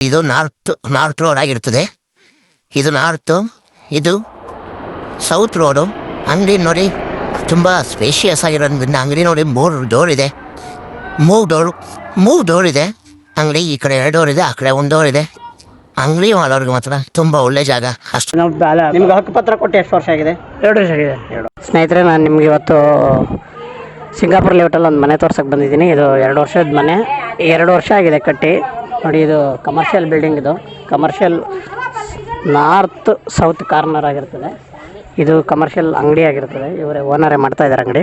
ಇದು north road ಆಗಿರ್ತದೆ. ಇದು ನಾರ್ತು, ಇದು ಸೌತ್ ರೋಡು. ಅಂಗಡಿ ನೋಡಿ ತುಂಬ ಸ್ಪೇಷಿಯಸ್ ಆಗಿರೋದ್ರಿಂದ ಅಂಗಡಿ ನೋಡಿ 3 ಡೋರ್ ಇದೆ. ಮೂವ್ ಡೋರ್ ಇದೆ ಅಂಗಡಿ. ಈ ಕಡೆ 2 ಡೋರ್ ಇದೆ, ಆ ಕಡೆ 1 ಡೋರ್ ಇದೆ. ಅಂಗಡಿ ಮಾಡೋರಿಗೆ ಮಾತ್ರ ತುಂಬ ಒಳ್ಳೆ ಜಾಗ. ಅಷ್ಟು ನಿಮ್ಗೆ ಹಕ್ಕುಪತ್ರ ಕೊಟ್ಟು ಎಷ್ಟು ವರ್ಷ ಆಗಿದೆ? 2 ವರ್ಷ ಆಗಿದೆ. ಸ್ನೇಹಿತರೆ, ನಾನು ನಿಮ್ಗೆ ಇವತ್ತು ಸಿಂಗಾಪುರ್ ಲೇಔಟಲ್ಲಿ ಒಂದು ಮನೆ ತೋರ್ಸಕ್ಕೆ ಬಂದಿದ್ದೀನಿ. ಇದು 2 ವರ್ಷದ ಮನೆ, 2 ವರ್ಷ ಆಗಿದೆ ಕಟ್ಟಿ. ನೋಡಿ, ಇದು ಕಮರ್ಷಿಯಲ್ ಬಿಲ್ಡಿಂಗ್. ಇದು ಕಮರ್ಷಿಯಲ್ ನಾರ್ತ್ ಸೌತ್ ಕಾರ್ನರ್ ಆಗಿರ್ತದೆ. ಇದು ಕಮರ್ಷಿಯಲ್ ಅಂಗಡಿ ಆಗಿರ್ತದೆ. ಇವರೇ ಓನರೇ ಮಾಡ್ತಾ ಇದ್ದಾರೆ ಅಂಗಡಿ.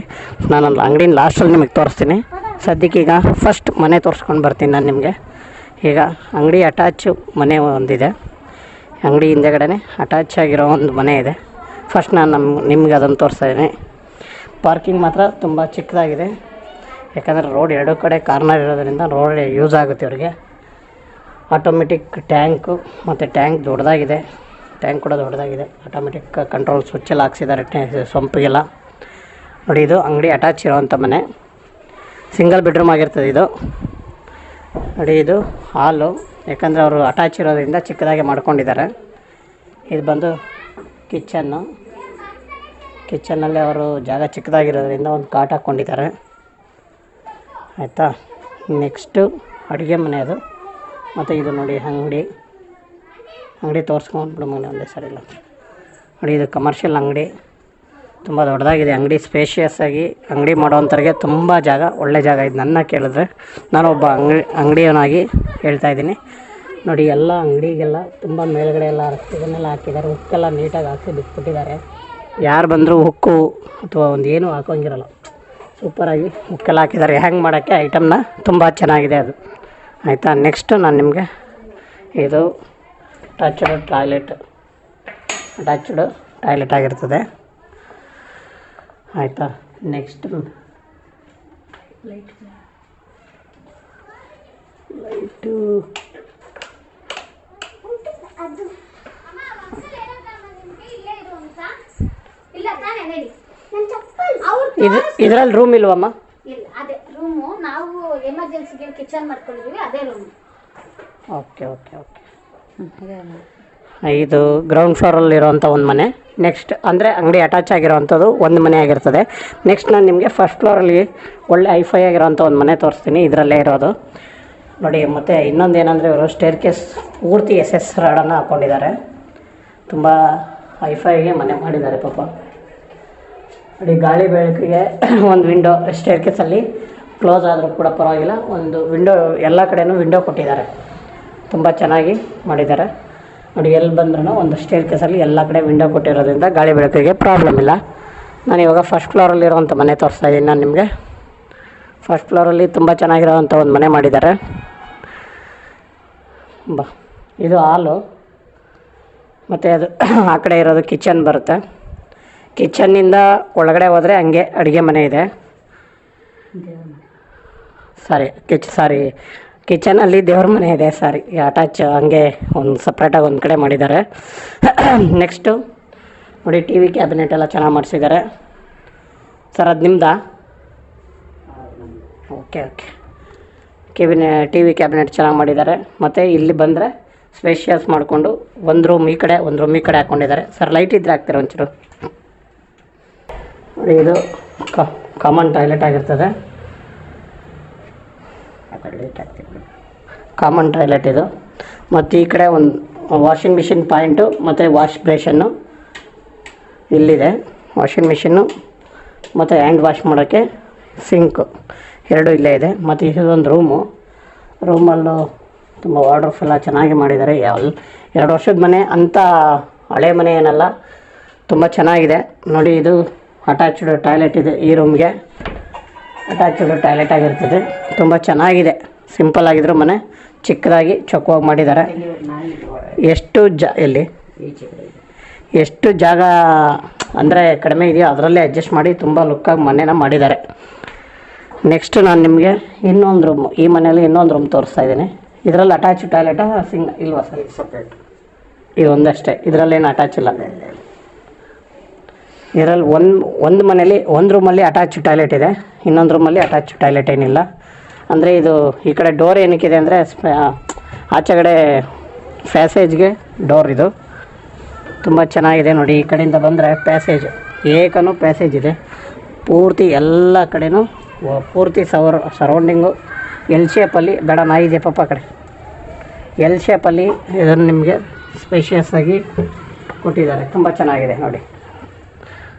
ನಾನು ಅಂಗಡಿನ ಲಾಸ್ಟಲ್ಲಿ ನಿಮಗೆ ತೋರಿಸ್ತೀನಿ. ಸದ್ಯಕ್ಕೆ ಈಗ ಫಸ್ಟ್ ಮನೆ ತೋರಿಸ್ಕೊಂಡು ಬರ್ತೀನಿ ನಾನು ನಿಮಗೆ. ಈಗ ಅಂಗಡಿ ಅಟ್ಯಾಚ್ ಮನೆ ಒಂದಿದೆ. ಅಂಗಡಿ ಹಿಂದೆಗಡೆ ಅಟ್ಯಾಚ್ ಆಗಿರೋ ಒಂದು ಮನೆ ಇದೆ. ಫಸ್ಟ್ ನಾನು ನಿಮ್ಗೆ ಅದನ್ನು ತೋರಿಸ್ತಾ ಇದ್ದೀನಿ. ಪಾರ್ಕಿಂಗ್ ಮಾತ್ರ ತುಂಬ ಚಿಕ್ಕದಾಗಿದೆ, ಯಾಕಂದರೆ ರೋಡ್ 2 ಕಡೆ ಕಾರ್ನರ್ ಇರೋದ್ರಿಂದ ರೋಡ್ ಯೂಸ್ ಆಗುತ್ತೆ ಇವರಿಗೆ. ಆಟೋಮೆಟಿಕ್ ಟ್ಯಾಂಕು ಮತ್ತು ಟ್ಯಾಂಕ್ ದೊಡ್ಡದಾಗಿದೆ. ಟ್ಯಾಂಕ್ ಕೂಡ ದೊಡ್ಡದಾಗಿದೆ. ಆಟೋಮೆಟಿಕ್ ಕಂಟ್ರೋಲ್ ಸ್ವಿಚ್ಚೆಲ್ಲ ಹಾಕ್ಸಿದ್ದಾರೆ ಸೊಂಪಿಗೆಲ್ಲ. ನೋಡಿ, ಇದು ಅಂಗಡಿ ಅಟ್ಯಾಚ್ ಇರೋವಂಥ ಮನೆ. ಸಿಂಗಲ್ ಬೆಡ್ರೂಮ್ ಆಗಿರ್ತದೆ ಇದು. ನೋಡಿ, ಇದು ಹಾಲು, ಯಾಕಂದರೆ ಅವರು ಅಟ್ಯಾಚ್ ಇರೋದ್ರಿಂದ ಚಿಕ್ಕದಾಗಿ ಮಾಡ್ಕೊಂಡಿದ್ದಾರೆ. ಇದು ಬಂದು ಕಿಚನ್ನಲ್ಲಿ ಅವರು ಜಾಗ ಚಿಕ್ಕದಾಗಿರೋದ್ರಿಂದ ಒಂದು ಕಾಟ್ ಹಾಕ್ಕೊಂಡಿದ್ದಾರೆ. ಆಯಿತಾ. ನೆಕ್ಸ್ಟು ಅಡುಗೆ ಮನೆ ಅದು. ಮತ್ತು ಇದು ನೋಡಿ ಅಂಗಡಿ ತೋರಿಸ್ಕೊಂಡ್ಬಿಡು ಮನೆ ಒಂದೇ ಸರಿ ಇಲ್ಲ. ನೋಡಿ, ಇದು ಕಮರ್ಷಿಯಲ್ ಅಂಗಡಿ, ತುಂಬ ದೊಡ್ಡದಾಗಿದೆ ಅಂಗಡಿ. ಸ್ಪೇಷಿಯಸ್ ಆಗಿ ಅಂಗಡಿ ಮಾಡೋವಂಥವ್ರಿಗೆ ತುಂಬ ಜಾಗ, ಒಳ್ಳೆ ಜಾಗ. ಇದು ನನ್ನ ಕೇಳಿದ್ರೆ ನಾನು ಒಬ್ಬ ಅಂಗಡಿಯವನಾಗಿ ಹೇಳ್ತಾ ಇದ್ದೀನಿ. ನೋಡಿ, ಎಲ್ಲ ಅಂಗಡಿಗೆಲ್ಲ ತುಂಬ ಮೇಲ್ಗಡೆ ಎಲ್ಲ ಇದನ್ನೆಲ್ಲ ಹಾಕಿದ್ದಾರೆ. ಹುಕ್ಕೆಲ್ಲ ನೀಟಾಗಿ ಹಾಕಿ ಬಿಟ್ಬಿಟ್ಟಿದ್ದಾರೆ. ಯಾರು ಬಂದರೂ ಹುಕ್ಕು ಅಥವಾ ಒಂದು ಏನೂ ಹಾಕೋಂಗಿರಲ್ಲ. ಸೂಪರಾಗಿ ಹುಕ್ಕೆಲ್ಲ ಹಾಕಿದ್ದಾರೆ. ಹ್ಯಾಂಗ್ ಮಾಡೋಕ್ಕೆ ಐಟಮ್ನ ತುಂಬ ಚೆನ್ನಾಗಿದೆ ಅದು. ಆಯಿತಾ. ನೆಕ್ಸ್ಟು ನಾನು ನಿಮಗೆ ಇದು ಅಟ್ಯಾಚ್ಡ್ ಟಾಯ್ಲೆಟ್ ಆಗಿರ್ತದೆ. ಆಯಿತಾ. ನೆಕ್ಸ್ಟ್ ಲೈಟು ಇದರಲ್ಲಿ ರೂಮ್ ಇಲ್ವಮ್ಮ? ಅದೇ ರೂಮು, ನಾವು ಎಮರ್ಜೆನ್ಸಿಗೆ ಕಿಚನ್ ಮಾಡ್ಕೊಂಡಿದ್ದೀವಿ, ಅದೇ ರೂಮ್. ಓಕೆ. ಇದು ಗ್ರೌಂಡ್ ಫ್ಲೋರಲ್ಲಿರೋವಂಥ ಒಂದು ಮನೆ. ನೆಕ್ಸ್ಟ್ ಅಂದರೆ ಅಂಗಡಿ ಅಟ್ಯಾಚ್ ಆಗಿರೋವಂಥದ್ದು ಒಂದು ಮನೆ ಆಗಿರ್ತದೆ. ನೆಕ್ಸ್ಟ್ ನಾನು ನಿಮಗೆ ಫಸ್ಟ್ ಫ್ಲೋರಲ್ಲಿ ಒಳ್ಳೆ ಐಫೈ ಆಗಿರೋವಂಥ ಒಂದು ಮನೆ ತೋರಿಸ್ತೀನಿ. ಇದರಲ್ಲೇ ಇರೋದು ನೋಡಿ. ಮತ್ತು ಇನ್ನೊಂದು ಏನಂದರೆ ಇವರು ಸ್ಟೇರ್ ಕೇಸ್ ಪೂರ್ತಿ SS ರಾಡನ್ನು ಹಾಕ್ಕೊಂಡಿದ್ದಾರೆ. ತುಂಬ ಐಫೈಗೆ ಮನೆ ಮಾಡಿದ್ದಾರೆ ಪಾಪ. ನೋಡಿ, ಗಾಳಿ ಬೆಳಕಿಗೆ ಒಂದು ವಿಂಡೋ ಸ್ಟೇರ್ ಕೇಸಲ್ಲಿ ಕ್ಲೋಸ್ ಆದರೂ ಕೂಡ ಪರವಾಗಿಲ್ಲ. ಒಂದು ವಿಂಡೋ, ಎಲ್ಲ ಕಡೆಯೂ ವಿಂಡೋ ಕೊಟ್ಟಿದ್ದಾರೆ. ತುಂಬ ಚೆನ್ನಾಗಿ ಮಾಡಿದ್ದಾರೆ. ನೋಡಿ, ಎಲ್ಲಿ ಬಂದ್ರೂ ಒಂದು ಸ್ಟೇರ್ ಕೇಸಲ್ಲಿ ಎಲ್ಲ ಕಡೆ ವಿಂಡೋ ಕೊಟ್ಟಿರೋದ್ರಿಂದ ಗಾಳಿ ಬೆಳಕಿಗೆ ಪ್ರಾಬ್ಲಮ್ ಇಲ್ಲ. ನಾನು ಇವಾಗ ಫಸ್ಟ್ ಫ್ಲೋರಲ್ಲಿರೋವಂಥ ಮನೆ ತೋರಿಸ್ತಾ ಇದ್ದೀನಿ ನಾನು ನಿಮಗೆ. ಫಸ್ಟ್ ಫ್ಲೋರಲ್ಲಿ ತುಂಬ ಚೆನ್ನಾಗಿರೋವಂಥ ಒಂದು ಮನೆ ಮಾಡಿದ್ದಾರೆ. ಇದು ಹಾಲು, ಮತ್ತು ಅದು ಆ ಕಡೆ ಇರೋದು ಕಿಚನ್ ಬರುತ್ತೆ. ಕಿಚನ್ನಿಂದ ಒಳಗಡೆ ಹೋದರೆ ಹಂಗೆ ಅಡುಗೆ ಮನೆ ಇದೆ. ಕಿಚನಲ್ಲಿ ದೇವ್ರ ಮನೆ ಇದೆ. ಅಟ್ಯಾಚ್ ಹಂಗೆ ಒಂದು ಸಪ್ರೇಟಾಗಿ ಒಂದು ಕಡೆ ಮಾಡಿದ್ದಾರೆ. ನೆಕ್ಸ್ಟು ನೋಡಿ, TV ಕ್ಯಾಬಿನೆಟ್ ಎಲ್ಲ ಚೆನ್ನಾಗಿ ಮಾಡಿಸಿದ್ದಾರೆ. ಸರ್, ಅದು ನಿಮ್ಮದಾ? ಓಕೆ. TV ಕ್ಯಾಬಿನೆಟ್ ಚೆನ್ನಾಗಿ ಮಾಡಿದ್ದಾರೆ. ಮತ್ತು ಇಲ್ಲಿ ಬಂದರೆ ಸ್ಪೇಷಿಯಸ್ ಮಾಡಿಕೊಂಡು ಒಂದು ರೂಮ್ ಈ ಕಡೆ, ಒಂದು ರೂಮ್ ಈ ಕಡೆ ಹಾಕ್ಕೊಂಡಿದ್ದಾರೆ. ಸರ್, ಲೈಟ್ ಇದ್ದರೆ ಹಾಕ್ತೀರಾ ಒಂಚೂರು? ನೋಡಿ, ಇದು ಕಾಮನ್ ಟಾಯ್ಲೆಟ್ ಆಗಿರ್ತದೆ. ಕಾಮನ್ ಟಾಯ್ಲೆಟ್ ಇದು. ಮತ್ತು ಈ ಕಡೆ ಒಂದು ವಾಷಿಂಗ್ ಮಿಷಿನ್ ಪಾಯಿಂಟು ಮತ್ತು ವಾಶ್ ಬೇಷನ್ನು ಇಲ್ಲಿದೆ. ವಾಷಿಂಗ್ ಮಿಷಿನ್ನು ಮತ್ತು ಹ್ಯಾಂಡ್ ವಾಶ್ ಮಾಡೋಕ್ಕೆ ಸಿಂಕು 2 ಇಲ್ಲೇ ಇದೆ. ಮತ್ತು ಇದೊಂದು ರೂಮಲ್ಲೂ ತುಂಬ ವಾರ್ಡ್ರೋಬ್ಸ್ ಎಲ್ಲ ಚೆನ್ನಾಗಿ ಮಾಡಿದ್ದಾರೆ. 2 ವರ್ಷದ ಮನೆ ಅಂತ ಹಳೆ ಮನೆ ಏನಲ್ಲ, ತುಂಬ ಚೆನ್ನಾಗಿದೆ. ನೋಡಿ, ಇದು ಅಟ್ಯಾಚ್ಡ್ ಟಾಯ್ಲೆಟ್ ಇದೆ. ಈ ರೂಮ್ಗೆ ಅಟ್ಯಾಚ್ಡ್ ಟಾಯ್ಲೆಟ್ ಆಗಿರ್ತದೆ. ತುಂಬ ಚೆನ್ನಾಗಿದೆ. ಸಿಂಪಲ್ ಆಗಿದ್ರು ಮನೆ, ಚಿಕ್ಕದಾಗಿ ಚೊಕ್ಕವಾಗಿ ಮಾಡಿದ್ದಾರೆ. ಎಷ್ಟು ಜಾಗ ಅಂದರೆ ಕಡಿಮೆ ಇದೆಯೋ ಅದರಲ್ಲೇ ಅಡ್ಜಸ್ಟ್ ಮಾಡಿ ತುಂಬ ಲುಕ್ಕಾಗಿ ಮನೆನ ಮಾಡಿದ್ದಾರೆ. ನೆಕ್ಸ್ಟ್ ನಾನು ನಿಮಗೆ ಇನ್ನೊಂದು ರೂಮ್, ಈ ಮನೆಯಲ್ಲಿ ಇನ್ನೊಂದು ರೂಮ್ ತೋರಿಸ್ತಾ ಇದ್ದೀನಿ. ಇದರಲ್ಲಿ ಅಟ್ಯಾಚ್ ಟಾಯ್ಲೆಟಾ ಇಲ್ವಾ ಸರ್? ಸಪ್ರೇಟ್ ಇದು ಒಂದಷ್ಟೇ, ಇದರಲ್ಲೇನು ಅಟ್ಯಾಚ್ ಇಲ್ಲ. ಇದರಲ್ಲಿ ಒಂದು ಮನೇಲಿ ಒಂದು ರೂಮಲ್ಲಿ ಅಟ್ಯಾಚ್ ಟಾಯ್ಲೆಟ್ ಇದೆ, ಇನ್ನೊಂದು ರೂಮಲ್ಲಿ ಅಟ್ಯಾಚ್ ಟಾಯ್ಲೆಟ್ ಏನಿಲ್ಲ. ಅಂದರೆ ಇದು ಈ ಕಡೆ ಡೋರ್ ಏನಕ್ಕಿದೆ ಅಂದರೆ ಆಚೆಗಡೆ ಪ್ಯಾಸೇಜ್ಗೆ ಡೋರ್ ಇದು ತುಂಬ ಚೆನ್ನಾಗಿದೆ ನೋಡಿ. ಈ ಕಡೆಯಿಂದ ಬಂದರೆ ಪ್ಯಾಸೇಜ್ ಏಕನೂ ಪ್ಯಾಸೇಜ್ ಇದೆ. ಪೂರ್ತಿ ಎಲ್ಲ ಕಡೆನೂ ಪೂರ್ತಿ ಸರೌಂಡಿಂಗು ಎಲ್ ಶೇಪಲ್ಲಿ ಬೇಡ ನಾಯಿ ಇದೆ ಪಾಪ ಆ ಕಡೆ ಎಲ್ ಶೇಪಲ್ಲಿ ಇದನ್ನು ನಿಮಗೆ ಸ್ಪೇಷಿಯಸ್ ಆಗಿ ಕೊಟ್ಟಿದ್ದಾರೆ. ತುಂಬ ಚೆನ್ನಾಗಿದೆ ನೋಡಿ.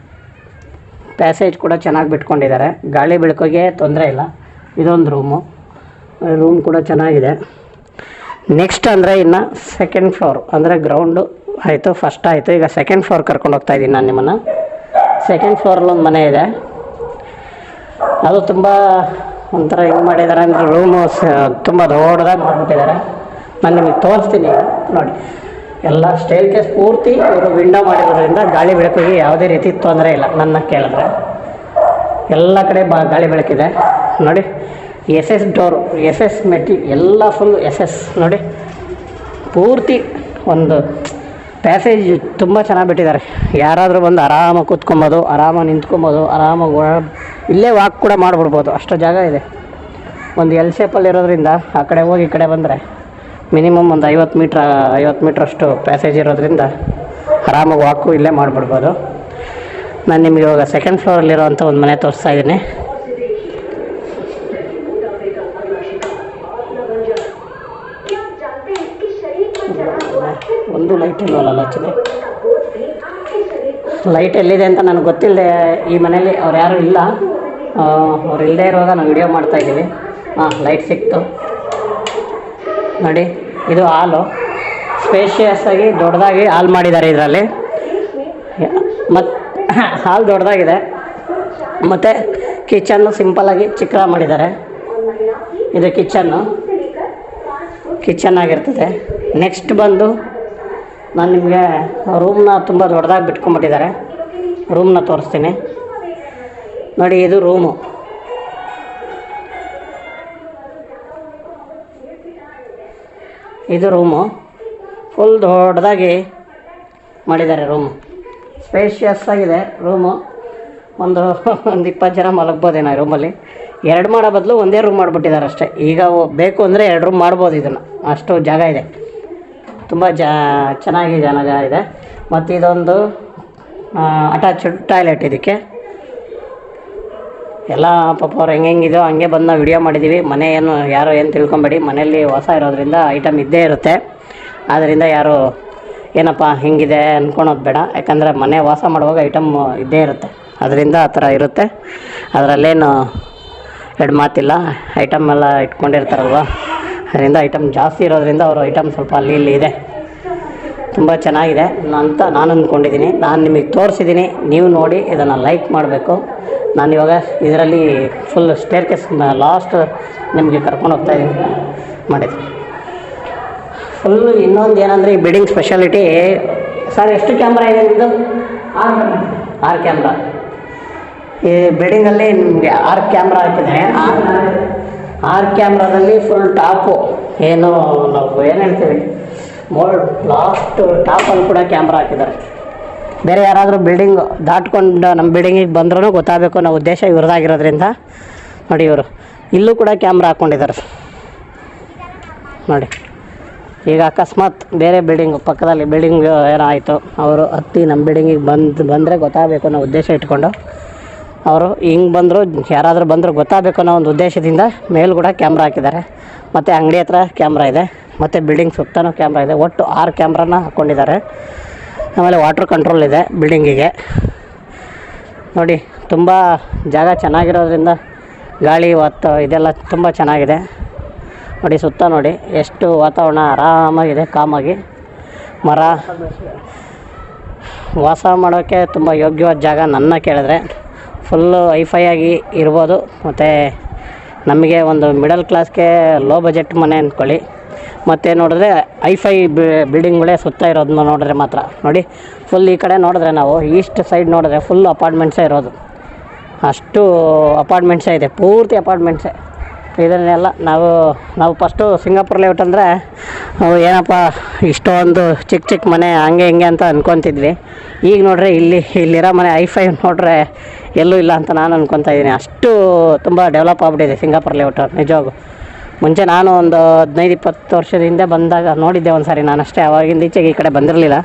ಪ್ಯಾಸೇಜ್ ಕೂಡ ಚೆನ್ನಾಗಿ ಬಿಟ್ಕೊಂಡಿದ್ದಾರೆ. ಗಾಳಿ ಬೆಳಕಿಗೆ ತೊಂದರೆ ಇಲ್ಲ. ಇದೊಂದು ರೂಮ್ ಕೂಡ ಚೆನ್ನಾಗಿದೆ. ನೆಕ್ಸ್ಟ್ ಅಂದರೆ ಇನ್ನು ಸೆಕೆಂಡ್ ಫ್ಲೋರ್ ಅಂದರೆ ಗ್ರೌಂಡು ಆಯಿತು, ಫಸ್ಟ್ ಆಯಿತು. ಈಗ ಸೆಕೆಂಡ್ ಫ್ಲೋರ್ ಕರ್ಕೊಂಡು ಹೋಗ್ತಾ ಇದ್ದೀನಿ ನಾನು ನಿಮ್ಮನ್ನು. ಸೆಕೆಂಡ್ ಫ್ಲೋರಲ್ಲಿ ಒಂದು ಮನೆ ಇದೆ. ಅದು ತುಂಬ ಒಂಥರ ಹೆಂಗೆ ಮಾಡಿದ್ದಾರೆ ಅಂದರೆ ರೂಮು ತುಂಬ ದೊಡ್ಡದಾಗಿ ಮಾಡಿಬಿಟ್ಟಿದ್ದಾರೆ. ನಾನು ನಿಮಗೆ ತೋರಿಸ್ತೀನಿ ನೋಡಿ. ಎಲ್ಲ ಸ್ಟೇರ್ ಕೇಸ್ ಪೂರ್ತಿ ಇವರು ವಿಂಡೋ ಮಾಡಿರೋದ್ರಿಂದ ಗಾಳಿ ಬೆಳಕಿಗೆ ಯಾವುದೇ ರೀತಿ ತೊಂದರೆ ಇಲ್ಲ. ನನ್ನ ಕೇಳಿದ್ರೆ ಎಲ್ಲ ಕಡೆ ಗಾಳಿ ಬೆಳಕಿದೆ ನೋಡಿ. SS ಡೋರು, SS ಮೆಟಿ ಎಲ್ಲ ಫುಲ್ SS ನೋಡಿ. ಪೂರ್ತಿ ಒಂದು ಪ್ಯಾಸೇಜ್ ತುಂಬ ಚೆನ್ನಾಗಿ ಬಿಟ್ಟಿದ್ದಾರೆ. ಯಾರಾದರೂ ಬಂದು ಆರಾಮಾಗಿ ಕೂತ್ಕೊಬೋದು, ಆರಾಮಾಗಿ ನಿಂತ್ಕೊಬೋದು, ಆರಾಮಾಗಿ ಇಲ್ಲೇ ವಾಕ್ ಕೂಡ ಮಾಡಿಬಿಡ್ಬೋದು, ಅಷ್ಟು ಜಾಗ ಇದೆ. ಒಂದು ಎಲ್ ಶೇಪಲ್ಲಿ ಇರೋದ್ರಿಂದ ಆ ಕಡೆ ಹೋಗಿ ಈ ಕಡೆ ಬಂದರೆ ಮಿನಿಮಮ್ ಒಂದು 50 ಮೀಟ್ರಷ್ಟು ಪ್ಯಾಸೇಜ್ ಇರೋದ್ರಿಂದ ಆರಾಮಾಗಿ ವಾಕು ಇಲ್ಲೇ ಮಾಡಿಬಿಡ್ಬೋದು. ನಾನು ನಿಮಗೆ ಇವಾಗ ಸೆಕೆಂಡ್ ಫ್ಲೋರಲ್ಲಿರೋವಂಥ ಒಂದು ಮನೆ ತೋರಿಸ್ತಾ ಇದ್ದೀನಿ. ಒಂದು ಲೈಟ್ ಇಲ್ವಲ್ಲ ಆ್ಯಕ್ಚುಲಿ. ಲೈಟ್ ಎಲ್ಲಿದೆ ಅಂತ ನನಗೆ ಗೊತ್ತಿಲ್ಲದೆ ಈ ಮನೇಲಿ ಅವ್ರು ಯಾರೂ ಇಲ್ಲ. ಅವ್ರು ಇಲ್ಲದೆ ಇರುವಾಗ ನಾವು ವಿಡಿಯೋ ಮಾಡ್ತಾಯಿದ್ದೀವಿ. ಲೈಟ್ ಸಿಕ್ತು ನೋಡಿ. ಇದು ಹಾಲು ಸ್ಪೇಷಿಯಸ್ ಆಗಿ ದೊಡ್ಡದಾಗಿ ಹಾಲ್ ಮಾಡಿದ್ದಾರೆ ಇದರಲ್ಲಿ. ಮತ್ತು ಹಾಲ್ ದೊಡ್ಡದಾಗಿದೆ. ಮತ್ತು ಕಿಚನ್ನು ಸಿಂಪಲ್ಲಾಗಿ ಚಿಕ್ಕದಾಗಿ ಮಾಡಿದ್ದಾರೆ. ಇದು ಕಿಚನ್ ಆಗಿರ್ತದೆ. ನೆಕ್ಸ್ಟ್ ಬಂದು ನಾನು ನಿಮಗೆ ರೂಮ್ನ ತುಂಬ ದೊಡ್ಡದಾಗಿ ಬಿಟ್ಕೊಂಡ್ಬಿಟ್ಟಿದ್ದಾರೆ. ರೂಮ್ನ ತೋರಿಸ್ತೀನಿ ನೋಡಿ. ಇದು ರೂಮು. ಫುಲ್ ದೊಡ್ಡದಾಗಿ ಮಾಡಿದ್ದಾರೆ ರೂಮು. ಸ್ಪೇಷಿಯಸ್ ಆಗಿದೆ ರೂಮು. ಒಂದು 20 ಜನ ಮಲಗ್ಬೋದೇನೋ ಈ ರೂಮಲ್ಲಿ. 2 ಮಾಡೋ ಬದಲು ಒಂದೇ ರೂಮ್ ಮಾಡಿಬಿಟ್ಟಿದ್ದಾರೆ ಅಷ್ಟೇ. ಈಗ ಬೇಕು ಅಂದರೆ 2 ರೂಮ್ ಮಾಡ್ಬೋದು ಇದನ್ನು, ಅಷ್ಟು ಜಾಗ ಇದೆ. ತುಂಬ ಚೆನ್ನಾಗಿ ಜಾಗ ಇದೆ. ಮತ್ತು ಇದೊಂದು ಅಟ್ಯಾಚ್ಡ್ ಟಾಯ್ಲೆಟ್. ಇದಕ್ಕೆ ಎಲ್ಲ ಪಾಪ ಅವ್ರು ಹೆಂಗಿದೆಯೋ ಹಂಗೆ ಬಂದು ನಾವು ವಿಡಿಯೋ ಮಾಡಿದ್ದೀವಿ. ಮನೆ ಯಾರು ಏನು ತಿಳ್ಕೊಬೇಡಿ. ಮನೆಯಲ್ಲಿ ವಾಸ ಇರೋದ್ರಿಂದ ಐಟಮ್ ಇದ್ದೇ ಇರುತ್ತೆ. ಆದ್ದರಿಂದ ಯಾರು ಏನಪ್ಪ ಹಿಂಗಿದೆ ಅಂದ್ಕೊಳೋದು ಬೇಡ. ಯಾಕಂದರೆ ಮನೆ ವಾಸ ಮಾಡುವಾಗ ಐಟಮ್ ಇದ್ದೇ ಇರುತ್ತೆ. ಅದರಿಂದ ಆ ಥರ ಇರುತ್ತೆ. ಅದರಲ್ಲೇನು 2 ಮಾತಿಲ್ಲ. ಐಟಮ್ ಎಲ್ಲ ಇಟ್ಕೊಂಡಿರ್ತಾರಲ್ವ, ಅದರಿಂದ ಐಟಮ್ ಜಾಸ್ತಿ ಇರೋದ್ರಿಂದ ಅವರು ಐಟಮ್ ಸ್ವಲ್ಪ ಅಲ್ಲಿ ಇಲ್ಲಿ ಇದೆ. ತುಂಬ ಚೆನ್ನಾಗಿದೆ ಅಂತ ನಾನು ಅಂದ್ಕೊಂಡಿದ್ದೀನಿ. ನಾನು ನಿಮಗೆ ತೋರಿಸಿದ್ದೀನಿ, ನೀವು ನೋಡಿ ಇದನ್ನು ಲೈಕ್ ಮಾಡಬೇಕು. ನಾನಿವಾಗ ಇದರಲ್ಲಿ ಫುಲ್ ಸ್ಟೇರ್ ಕೇಸ್ ಲಾಸ್ಟ್ ನಿಮಗೆ ಕರ್ಕೊಂಡು ಹೋಗ್ತಾಯಿದ್ದೀನಿ ಮಾಡಿದ್ದೀನಿ. ಫುಲ್ಲು ಇನ್ನೊಂದು ಏನಂದರೆ ಈ ಬಿಲ್ಡಿಂಗ್ ಸ್ಪೆಷಾಲಿಟಿ. ಸರ್ ಎಷ್ಟು ಕ್ಯಾಮ್ರಾ ಇದೆ ನಿಮ್ಮದು? 6 ಕ್ಯಾಮ್ರಾ. ಈ ಬಿಲ್ಡಿಂಗಲ್ಲಿ ನಿಮಗೆ 6 ಕ್ಯಾಮ್ರಾ ಹಾಕಿದ್ದಾರೆ. 6 ಕ್ಯಾಮ್ರಾದಲ್ಲಿ ಫುಲ್ ಟಾಪು ಏನು ನಾವು ಏನು ಹೇಳ್ತೀವಿ ಲಾಸ್ಟ್ ಟಾಪಲ್ಲಿ ಕೂಡ ಕ್ಯಾಮ್ರಾ ಹಾಕಿದ್ದಾರೆ. ಬೇರೆ ಯಾರಾದರೂ ಬಿಲ್ಡಿಂಗ್ ದಾಟ್ಕೊಂಡು ನಮ್ಮ ಬಿಲ್ಡಿಂಗಿಗೆ ಬಂದ್ರೂ ಗೊತ್ತಾಗಬೇಕು ಅನ್ನೋ ಉದ್ದೇಶ ಇವ್ರದ್ದಾಗಿರೋದ್ರಿಂದ ನೋಡಿ ಇವರು ಇಲ್ಲೂ ಕೂಡ ಕ್ಯಾಮ್ರಾ ಹಾಕ್ಕೊಂಡಿದ್ದಾರೆ ನೋಡಿ. ಈಗ ಅಕಸ್ಮಾತ್ ಬೇರೆ ಬಿಲ್ಡಿಂಗು ಪಕ್ಕದಲ್ಲಿ ಬಿಲ್ಡಿಂಗ್ ಏನಾಯಿತು, ಅವರು ಹತ್ತಿ ನಮ್ಮ ಬಿಲ್ಡಿಂಗಿಗೆ ಬಂದರೆ ಗೊತ್ತಾಗಬೇಕು ಅನ್ನೋ ಉದ್ದೇಶ ಇಟ್ಕೊಂಡು ಅವರು ಹಿಂಗೆ ಬಂದರು, ಯಾರಾದರೂ ಬಂದರೂ ಗೊತ್ತಾಗಬೇಕು ಅನ್ನೋ ಒಂದು ಉದ್ದೇಶದಿಂದ ಮೇಲೂ ಕೂಡ ಕ್ಯಾಮ್ರಾ ಹಾಕಿದ್ದಾರೆ. ಮತ್ತು ಅಂಗಡಿ ಹತ್ರ ಕ್ಯಾಮ್ರಾ ಇದೆ, ಮತ್ತು ಬಿಲ್ಡಿಂಗ್ ಸುತ್ತಲೂ ಕ್ಯಾಮ್ರಾ ಇದೆ. ಒಟ್ಟು 6 ಕ್ಯಾಮ್ರಾನ ಹಾಕ್ಕೊಂಡಿದ್ದಾರೆ. ಆಮೇಲೆ ವಾಟ್ರ್ ಕಂಟ್ರೋಲ್ ಇದೆ ಬಿಲ್ಡಿಂಗಿಗೆ ನೋಡಿ. ತುಂಬ ಜಾಗ ಚೆನ್ನಾಗಿರೋದ್ರಿಂದ ಗಾಳಿ ಇದೆಲ್ಲ ತುಂಬ ಚೆನ್ನಾಗಿದೆ ನೋಡಿ. ಸುತ್ತ ನೋಡಿ ಎಷ್ಟು ವಾತಾವರಣ ಆರಾಮಾಗಿದೆ, ಕಾಮಾಗಿ. ಮರ ವಾಸ ಮಾಡೋಕ್ಕೆ ತುಂಬ ಯೋಗ್ಯವಾದ ಜಾಗ ನನ್ನ ಕೇಳಿದ್ರೆ. ಫುಲ್ಲು ಹೈಫೈ ಆಗಿ ಇರ್ಬೋದು. ಮತ್ತು ನಮಗೆ ಒಂದು ಮಿಡಲ್ ಕ್ಲಾಸ್ಗೆ ಲೋ ಬಜೆಟ್ ಮನೆ ಅಂದ್ಕೊಳ್ಳಿ. ಮತ್ತು ನೋಡಿದ್ರೆ ಹೈಫೈ ಬಿಲ್ಡಿಂಗ್ಗಳೇ ಸುತ್ತ ಇರೋದನ್ನ ನೋಡಿದ್ರೆ ಮಾತ್ರ ನೋಡಿ. ಫುಲ್ ಈ ಕಡೆ ನೋಡಿದ್ರೆ ನಾವು ಈಸ್ಟ್ ಸೈಡ್ ನೋಡಿದ್ರೆ ಫುಲ್ ಅಪಾರ್ಟ್ಮೆಂಟ್ಸೇ ಇರೋದು. ಅಷ್ಟು ಅಪಾರ್ಟ್ಮೆಂಟ್ಸೇ ಇದೆ, ಪೂರ್ತಿ ಅಪಾರ್ಟ್ಮೆಂಟ್ಸೇ. ಇದನ್ನೆಲ್ಲ ನಾವು ಫಸ್ಟು ಸಿಂಗಾಪುರ್ ಲೇಔಟ್ ಅಂದರೆ ಏನಪ್ಪ ಇಷ್ಟೊಂದು ಚಿಕ್ಕ ಮನೆ ಹಂಗೆ ಹಿಂಗೆ ಅಂತ ಅಂದ್ಕೊತಿದ್ವಿ. ಈಗ ನೋಡ್ರೆ ಇಲ್ಲಿರೋ ಮನೆ ಹೈಫೈ ನೋಡ್ರೆ ಎಲ್ಲೂ ಇಲ್ಲ ಅಂತ ನಾನು ಅಂದ್ಕೊತಾ ಇದ್ದೀನಿ. ಅಷ್ಟು ತುಂಬ ಡೆವಲಪ್ ಆಗಿಬಿಟ್ಟಿದೆ ಸಿಂಗಾಪುರ್ ಲೇಔಟ್ ನಿಜವಾಗೂ. ಮುಂಚೆ ನಾನು ಒಂದು 15-20 ವರ್ಷದ ಹಿಂದೆ ಬಂದಾಗ ನೋಡಿದ್ದೆ ಒಂದು ಸಾರಿ, ನಾನು ಅಷ್ಟೇ ಅವಾಗಿಂದ ಈಚೆಗೆ ಈ ಕಡೆ ಬಂದಿರಲಿಲ್ಲ.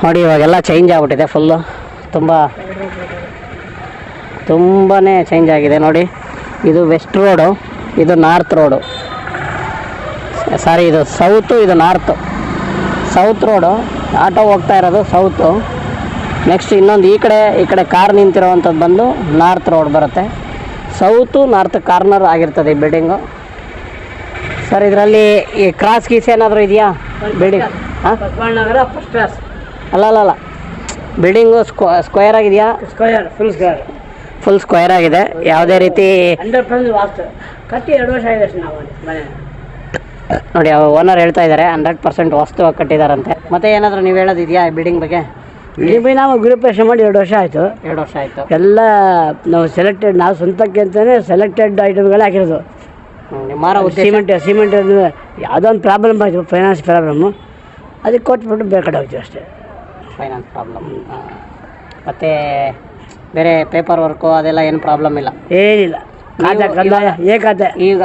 ನೋಡಿ ಇವಾಗೆಲ್ಲ ಚೇಂಜ್ ಆಗಿಬಿಟ್ಟಿದೆ ಫುಲ್ಲು, ತುಂಬಾ ಚೇಂಜ್ ಆಗಿದೆ. ನೋಡಿ ಇದು ವೆಸ್ಟ್ ರೋಡು, ಇದು ನಾರ್ತ್ ರೋಡು, ಸಾರಿ ಇದು ಸೌತು, ಇದು ನಾರ್ತು. ಸೌತ್ ರೋಡು ಆಟೋ ಹೋಗ್ತಾ ಇರೋದು ಸೌತು. ನೆಕ್ಸ್ಟ್ ಇನ್ನೊಂದು ಈ ಕಡೆ ಕಾರ್ ನಿಂತಿರೋವಂಥದ್ದು ಬಂದು ನಾರ್ತ್ ರೋಡ್ ಬರುತ್ತೆ. ಸೌತು ನಾರ್ತ್ ಕಾರ್ನರ್ ಆಗಿರ್ತದೆ ಈ ಬಿಲ್ಡಿಂಗು. ಸರ್ ಇದರಲ್ಲಿ ಈ ಕ್ರಾಸ್ ಗೀಸ್ ಏನಾದರೂ ಇದೆಯಾ ಬಿಲ್ಡಿಂಗ್? ಹಾಂ, ಫಸ್ಟ್ ಕ್ಲಾಸ್. ಅಲ್ಲ ಬಿಲ್ಡಿಂಗು ಸ್ಕ್ವೇರ್ ಆಗಿದೆಯಾ? ಫುಲ್ ಸ್ಕ್ವೇರ್ ಆಗಿದೆ, ಯಾವುದೇ ರೀತಿ 100% ವಾಸ್ತು ಕಟ್ಟಿ 2 ವರ್ಷ ಆಗಿದೆ ಅಷ್ಟೇ ನಾವು ಮನೆ. ನೋಡಿ ಓನರ್ ಹೇಳ್ತಾ ಇದ್ದಾರೆ 100% ವಾಸ್ತುವಾಗಿ ಕಟ್ಟಿದಾರಂತೆ. ಮತ್ತೆ ಏನಾದರೂ ನೀವು ಹೇಳೋದಿದೆಯಾ ಈ ಬಿಲ್ಡಿಂಗ್ ಬಗ್ಗೆ? ಇಲ್ಲಿ ನಾವು ಗೃಹಪ್ರವೇಶ ಮಾಡಿ 2 ವರ್ಷ ಆಯಿತು. 2 ವರ್ಷ ಆಯಿತು. ಎಲ್ಲ ನಾವು ಸ್ವಂತಕ್ಕೆ ಅಂತಲೇ ಸೆಲೆಕ್ಟೆಡ್ ಐಟಮ್ಗಳೇ ಹಾಕಿರೋದು. ನಿಮ್ಮ ಮಾರೋ ಉದ್ದೇಶ ಸಿಮೆಂಟ್ ಯಾವುದೋ ಒಂದು ಪ್ರಾಬ್ಲಮ್ ಆಯಿತು, ಫೈನಾನ್ಸ್ ಪ್ರಾಬ್ಲಮ್ಮು, ಅದಕ್ಕೆ ಕೊಟ್ಬಿಟ್ಟು ಬೇರೆ ಕಡೆ ಹೋಗ್ತೀವಿ ಅಷ್ಟೇ. Finance problem. ಮತ್ತು ಬೇರೆ ಪೇಪರ್ ವರ್ಕು ಅದೆಲ್ಲ ಏನು ಪ್ರಾಬ್ಲಮ್ ಇಲ್ಲ? ಏನಿಲ್ಲ. ಖಾತೆ ಕಂದಾಯ ಏಕಾತೆ. ಈಗ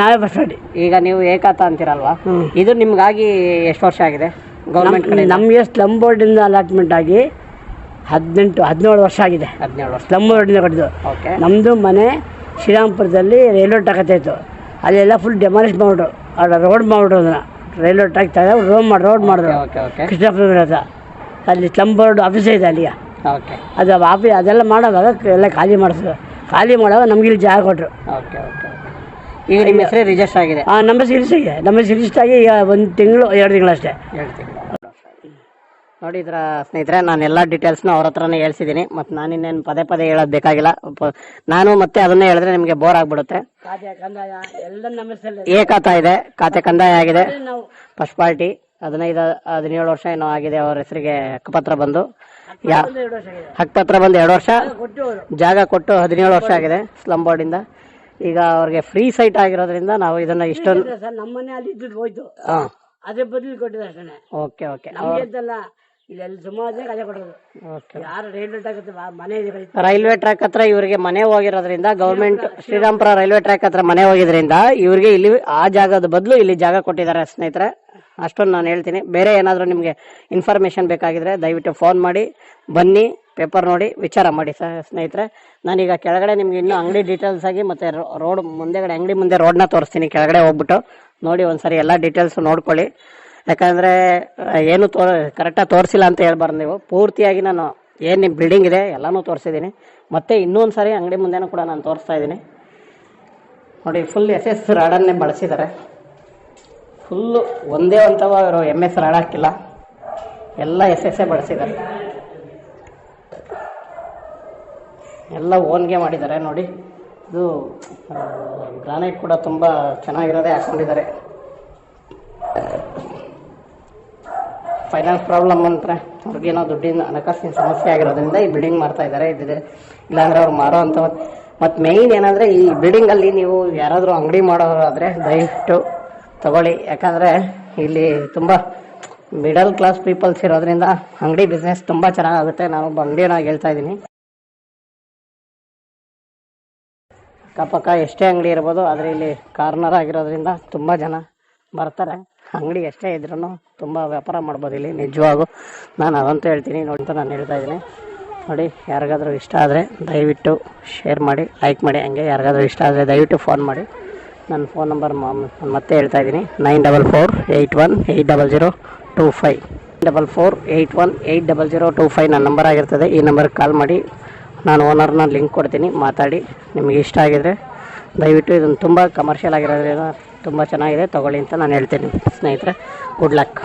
ನಾವೇ ಫಸ್ಟ್. ಈಗ ನೀವು ಏಕಾತ ಅಂತೀರಲ್ವಾ, ಇದು ನಿಮ್ಗಾಗಿ ಎಷ್ಟು ವರ್ಷ ಆಗಿದೆ ಗೌರ್ಮೆಂಟ್ ಕಡೆ? ನಮಗೆ ಸ್ಲಮ್ ಬೋರ್ಡಿಂದ ಅಲಾಟ್ಮೆಂಟ್ ಆಗಿ 17 ವರ್ಷ ಆಗಿದೆ. 17 ವರ್ಷ ಸ್ಲಮ್ ಬೋರ್ಡಿಂದ ಕಟ್ಟಿದ್ದು. ಓಕೆ. ನಮ್ಮದು ಮನೆ ಶ್ರೀರಾಮ್ಪುರದಲ್ಲಿ ರೈಲ್ವೆ ಟ್ರ್ಯಾಕ್ ಇತ್ತು, ಅಲ್ಲೆಲ್ಲ ಫುಲ್ ಡೆಮಾಲಿಷ್ ಮಾಡಿಬಿಟ್ರು, ರೋಡ್ ಮಾಡಿಬಿಟ್ರು, ಅದನ್ನು ರೈಲ್ವೆ ಟ್ರ್ಯಾಕ್ ರೋಡ್ ಮಾಡಿದ್ರು. ಓಕೆ. ಕೃಷ್ಣಪುರ ಹತ್ರ ಅಲ್ಲಿ ಸ್ಲಮ್ ಬೋರ್ಡ್ ಆಫೀಸೇ ಇದೆ ಅಲ್ಲಿಯ. ಓಕೆ. ಅದು ಅದೆಲ್ಲ ಮಾಡೋವಾಗ ಎಲ್ಲ ಖಾಲಿ ಮಾಡಿಸಿದ್ರು. ಖಾಲಿ ಮಾಡುವಾಗ ನಮ್ಗೆ ಇಲ್ಲಿ ಜಾಗ ಕೊಟ್ಟರು. ಓಕೆ. ಈಗ ನಿಮ್ಮ ಹೆಸರೇ ರಿಜಿಸ್ಟರ್ ಆಗಿದೆ? ನಮ್ಮ ರಿಜಿಸ್ಟರ್ ಆಗಿ ಈಗ 1 ತಿಂಗಳು 2 ತಿಂಗಳು ಅಷ್ಟೇ. 2 ತಿಂಗಳು. ನೋಡಿ ಇದರ ಸ್ನೇಹಿತರೆ, ನಾನು ಎಲ್ಲ ಡೀಟೇಲ್ಸ್ನ ಅವ್ರ ಹತ್ರನೇ ಹೇಳ್ಸಿದ್ದೀನಿ. ಮತ್ತು ನಾನು ಇನ್ನೇನು ಪದೇ ಹೇಳೋದು ಬೇಕಾಗಿಲ್ಲ. ನಾನು ಮತ್ತೆ ಅದನ್ನೇ ಹೇಳಿದ್ರೆ ನಿಮಗೆ ಬೋರ್ ಆಗಿಬಿಡುತ್ತೆ. ಖಾತೆ ಕಂದಾಯ ಎಲ್ಲ ನಮ್ಮ ಹೆಸರಲ್ಲಿ ಏಕಾತ ಇದೆ, ಖಾತೆ ಕಂದಾಯ ಆಗಿದೆ, ನಾವು ಫಸ್ಟ್ ಪಾರ್ಟಿ 15-17 ವರ್ಷ ಏನೋ ಆಗಿದೆ ಅವ್ರ ಹೆಸರಿಗೆ ಹಕ್ಕುಪತ್ರ ಬಂದು. 2 ವರ್ಷ ಆಗಿದೆ. ಹಕ್ಕುಪತ್ರ ಬಂದು 2 ವರ್ಷ, ಕೊಟ್ಟು ಜಾಗ ಕೊಟ್ಟು 17 ವರ್ಷ ಆಗಿದೆ ಸ್ಲಮ್ ಬೋರ್ಡಿಂದ. ಈಗ ಅವ್ರಿಗೆ ಫ್ರೀ ಸೈಟ್ ಆಗಿರೋದ್ರಿಂದ ನಾವು ಇದನ್ನ ಇಷ್ಟೊಂದು ಸರ್ ನಮ್ಮ ಮನೆ ಅಲ್ಲಿ ಇದ್ದು ಹೋಯ್ತು, ಹಾಂ, ಅದ್ರ ಬದಲು ಕೊಟ್ಟಿದ್ದು ಅಷ್ಟೇ. ಓಕೆ. ನಮಗೆ ಅಂತಲ್ಲ, ಇಲ್ಲಿ ಸುಮಾರು ಜನ ಕಲೆ ಕೊಡೋದು. ಯಾರು ರೈಲ್ವೆ ಟ್ರ್ಯಾಕ್ ಮನೆ ರೈಲ್ವೆ ಟ್ರ್ಯಾಕ್ ಹತ್ರ ಇವರಿಗೆ ಮನೆ ಹೋಗಿರೋದ್ರಿಂದ, ಗೌರ್ಮೆಂಟ್ ಶ್ರೀರಾಮ್ಪುರ ರೈಲ್ವೆ ಟ್ರ್ಯಾಕ್ ಹತ್ರ ಮನೆ ಹೋಗಿದ್ರಿಂದ ಇವರಿಗೆ ಇಲ್ಲಿ ಆ ಜಾಗದ ಬದಲು ಇಲ್ಲಿ ಜಾಗ ಕೊಟ್ಟಿದ್ದಾರೆ ಸ್ನೇಹಿತರೆ. ಅಷ್ಟೊಂದು ನಾನು ಹೇಳ್ತೀನಿ. ಬೇರೆ ಏನಾದರೂ ನಿಮಗೆ ಇನ್ಫಾರ್ಮೇಷನ್ ಬೇಕಾಗಿದ್ರೆ ದಯವಿಟ್ಟು ಫೋನ್ ಮಾಡಿ, ಬನ್ನಿ, ಪೇಪರ್ ನೋಡಿ ವಿಚಾರ ಮಾಡಿ ಸ್ನೇಹಿತರೆ. ನಾನೀಗ ಕೆಳಗಡೆ ನಿಮ್ಗೆ ಇನ್ನೂ ಅಂಗಡಿ ಡೀಟೇಲ್ಸ್ ಆಗಿ ಮತ್ತು ರೋಡ್ ಮುಂದೆಗಡೆ ಅಂಗಡಿ ಮುಂದೆ ರೋಡ್ನ ತೋರಿಸ್ತೀನಿ. ಕೆಳಗಡೆ ಹೋಗ್ಬಿಟ್ಟು ನೋಡಿ ಒಂದ್ಸರಿ ಎಲ್ಲ ಡೀಟೇಲ್ಸ್ ನೋಡ್ಕೊಳ್ಳಿ. ಯಾಕಂದರೆ ಏನು ಕರೆಕ್ಟಾಗಿ ತೋರಿಸಿಲ್ಲ ಅಂತ ಹೇಳ್ಬಾರ್ದು ನೀವು. ಪೂರ್ತಿಯಾಗಿ ನಾನು ಏನು ನಿಮ್ಮ ಬಿಲ್ಡಿಂಗ್ ಇದೆ ಎಲ್ಲನೂ ತೋರಿಸಿದ್ದೀನಿ. ಮತ್ತು ಇನ್ನೊಂದು ಸಾರಿ ಅಂಗಡಿ ಮುಂದೆನೂ ಕೂಡ ನಾನು ತೋರಿಸ್ತಾ ಇದ್ದೀನಿ. ನೋಡಿ ಫುಲ್ SS ರಾಡನ್ನೇ ಬಳಸಿದ್ದಾರೆ. ಫುಲ್ಲು ಒಂದೇ ಅಂತವ ಅವರು MS ರಾಡ್ ಹಾಕಿಲ್ಲ, ಎಲ್ಲ SS ಬಳಸಿದ್ದಾರೆ. ಎಲ್ಲ ಓನ್ಗೆ ಮಾಡಿದ್ದಾರೆ. ನೋಡಿ ಇದು ಗ್ರಾನೈಟ್ ಕೂಡ ತುಂಬ ಚೆನ್ನಾಗಿರೋದೇ ಹಾಕ್ಕೊಂಡಿದ್ದಾರೆ. ಫೈನಾನ್ಸ್ ಪ್ರಾಬ್ಲಮ್ ಅಂದರೆ ಅವ್ರಿಗೇನೋ ದುಡ್ಡಿನ ಹಣಕಾಸಿನ ಸಮಸ್ಯೆ ಆಗಿರೋದ್ರಿಂದ ಈ ಬಿಲ್ಡಿಂಗ್ ಮಾಡ್ತಾ ಇದ್ದಾರೆ. ಇದಿದೆ, ಇಲ್ಲಾಂದರೆ ಅವ್ರು ಮಾರೋ ಅಂಥ. ಮತ್ತು ಮೇಯ್ನ್ ಏನಂದರೆ ಈ ಬಿಲ್ಡಿಂಗಲ್ಲಿ ನೀವು ಯಾರಾದರೂ ಅಂಗಡಿ ಮಾಡೋರಾದರೆ ದಯವಿಟ್ಟು ತಗೊಳ್ಳಿ. ಯಾಕಂದರೆ ಇಲ್ಲಿ ತುಂಬ ಮಿಡಲ್ ಕ್ಲಾಸ್ ಪೀಪಲ್ಸ್ ಇರೋದ್ರಿಂದ ಅಂಗಡಿ ಬಿಸ್ನೆಸ್ ತುಂಬ ಚೆನ್ನಾಗುತ್ತೆ. ನಾನೊಬ್ಬ ಅಂಗಡಿಯನ್ನಾಗಿ ಹೇಳ್ತಾ ಇದ್ದೀನಿ. ಅಕ್ಕಪಕ್ಕ ಎಷ್ಟೇ ಅಂಗಡಿ ಇರ್ಬೋದು, ಆದರೆ ಇಲ್ಲಿ ಕಾರ್ನರ್ ಆಗಿರೋದ್ರಿಂದ ತುಂಬ ಜನ ಬರ್ತಾರೆ. ಅಂಗಡಿ ಎಷ್ಟೇ ಇದ್ರೂ ತುಂಬ ವ್ಯಾಪಾರ ಮಾಡ್ಬೋದು ಇಲ್ಲಿ ನಿಜವಾಗೂ. ನಾನು ಅದಂತೂ ಹೇಳ್ತೀನಿ ನೋಡಿ ಅಂತ ನಾನು ಹೇಳ್ತಾ ಇದ್ದೀನಿ. ನೋಡಿ ಯಾರಿಗಾದ್ರೂ ಇಷ್ಟ ಆದರೆ ದಯವಿಟ್ಟು ಶೇರ್ ಮಾಡಿ, ಲೈಕ್ ಮಾಡಿ. ಹಂಗೆ ಯಾರಿಗಾದ್ರೂ ಇಷ್ಟ ಆದರೆ ದಯವಿಟ್ಟು ಫೋನ್ ಮಾಡಿ. ನನ್ನ ಫೋನ್ ನಂಬರ್ ಮತ್ತೆ ಹೇಳ್ತಾ ಇದ್ದೀನಿ, 9448180025 9448180025 ನನ್ನ ನಂಬರ್ ಆಗಿರ್ತದೆ. ಈ ನಂಬರ್ಗೆ ಕಾಲ್ ಮಾಡಿ, ನಾನು ಓನರ್ನ ಲಿಂಕ್ ಕೊಡ್ತೀನಿ, ಮಾತಾಡಿ. ನಿಮಗೆ ಇಷ್ಟ ಆಗಿದರೆ ದಯವಿಟ್ಟು ಇದನ್ನು ತುಂಬ ಕಮರ್ಷಿಯಲ್ ಆಗಿರೋದ್ರಿಂದ ತುಂಬ ಚೆನ್ನಾಗಿದೆ, ತೊಗೊಳ್ಳಿ ಅಂತ ನಾನು ಹೇಳ್ತೀನಿ ಸ್ನೇಹಿತರೆ. Good luck.